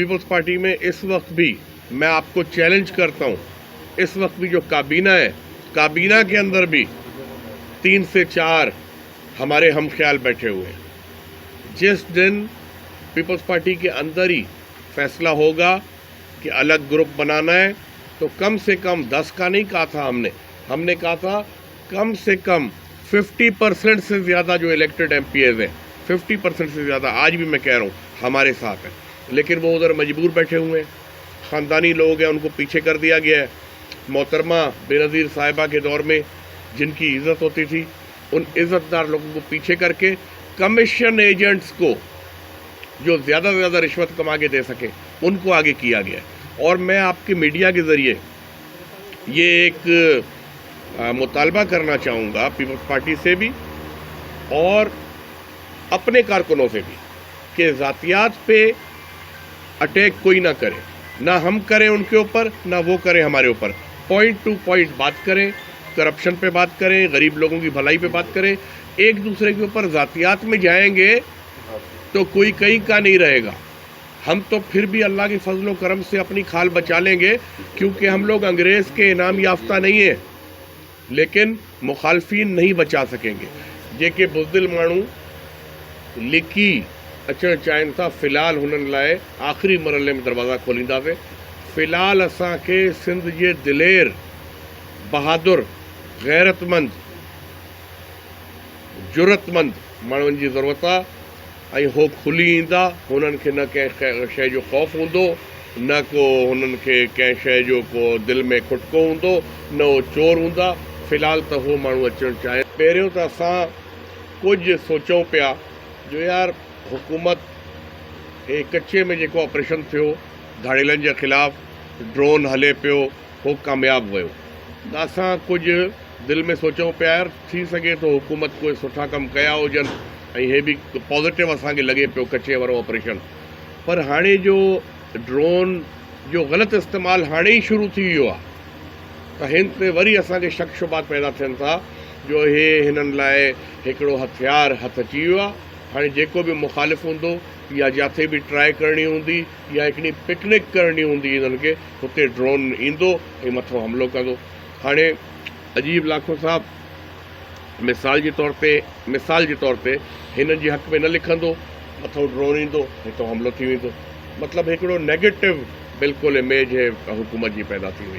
Peoples party में इस वक्त भी मैं आपको चैलेंज करता हूं, इस वक्त भी जो काबीना है, काबीना के अंदर भी 3 से 4 हमारे हम ख्याल बैठे हुए हैं। जिस दिन पीपल्स पार्टी के अंदर ही फैसला होगा कि अलग ग्रुप बनाना है, तो कम से कम 10 का नहीं कहा था हमने कहा था कम से कम 50% से ज़्यादा जो इलेक्टेड एमपीएज हैं, 50% से ज़्यादा आज भी मैं कह रहा हूँ हमारे साथ है, लेकिन वो उधर मजबूर बैठे हुए हैं। ख़ानदानी लोग हैं, उनको पीछे कर दिया गया है। मोहतरमा बेनज़ीर साहिबा के दौर में जिनकी इज़्ज़त होती थी, उन इज़्ज़तदार लोगों को पीछे करके कमीशन एजेंट्स को जो ज़्यादा से ज़्यादा रिश्वत कमा के दे सके, उनको आगे किया गया है। और मैं आपके मीडिया के ज़रिए ये एक मुतालबा करना चाहूँगा पीपल्स पार्टी से भी और अपने कारकुनों से भी कि ज़ातियात पे अटैक कोई ना करे, ना हम करें उनके ऊपर, ना वो करें हमारे ऊपर। पॉइंट टू पॉइंट बात करें, करप्शन पे बात करें, गरीब लोगों की भलाई पे बात करें। एक दूसरे के ऊपर ज़ातियात में जाएंगे तो कोई कहीं का नहीं रहेगा। हम तो फिर भी अल्लाह के फजल करम से अपनी खाल बचा लेंगे, क्योंकि हम लोग अंग्रेज़ के इनाम याफ्ता नहीं है, लेकिन मुखालफीन नहीं बचा सकेंगे। जेके बुज़दिल माण्हू लिकी अचणु चाहिनि था, फ़िलहाल हुननि लाइ आख़िरी मरहले में दरवाज़ा खोलींदासीं। फ़िलहाल असांखे सिंध जे दिलेर, बहादुर, गैरतमंद, जुरतमंद माण्हुनि जी ज़रूरत आहे, ऐं हो खुली ईंदा। हुननि खे न कंहिं शइ जो ख़ौफ़ हूंदो, न को हुननि खे कंहिं शइ जो को दिलि में खुटको हूंदो, न हो चोर हूंदा। फ़िलहाल त हो माण्हू अचणु चाहिनि। पहिरियों त असां कुझु सोचूं पिया जो यार हुकूमत हे कच्चे में जेको ऑपरेशन थियो धाड़ेलनि जे ख़िलाफ़, ड्रोन हले पियो, हो कामयाबु वियो। त असां कुझु दिलि में सोचूं पिया यार थी सघे थो हुकूमत कोई सुठा कमु कया हुजनि, ऐं हे बि पॉज़िटिव असांखे लॻे पियो कच्चे वारो ऑपरेशन। पर हाणे जो ड्रोन जो ग़लति इस्तेमालु हाणे ई शुरू थी वियो आहे, त हिन ते वरी असांखे शक शुबात पैदा थियनि था जो हे हिननि लाइ हिकिड़ो हथियार हथ अची वियो आहे। हाणे जेको बि मुखालिफ़ हूंदो या जिथे बि ट्राई करणी हूंदी या हिकिड़ी पिकनिक करणी हूंदी इन्हनि खे, हुते ड्रोन ईंदो ऐं मथां हमिलो कंदो। हाणे अजीब लाखो साहब मिसाल जे तौर ते हिननि जे हक़ में न लिखंदो, मथां ड्रोन ईंदो, हितां हमिलो थी वेंदो। मतिलबु हिकिड़ो नेगेटिव बिल्कुलु इमेज हुकूमत जी पैदा थी वई।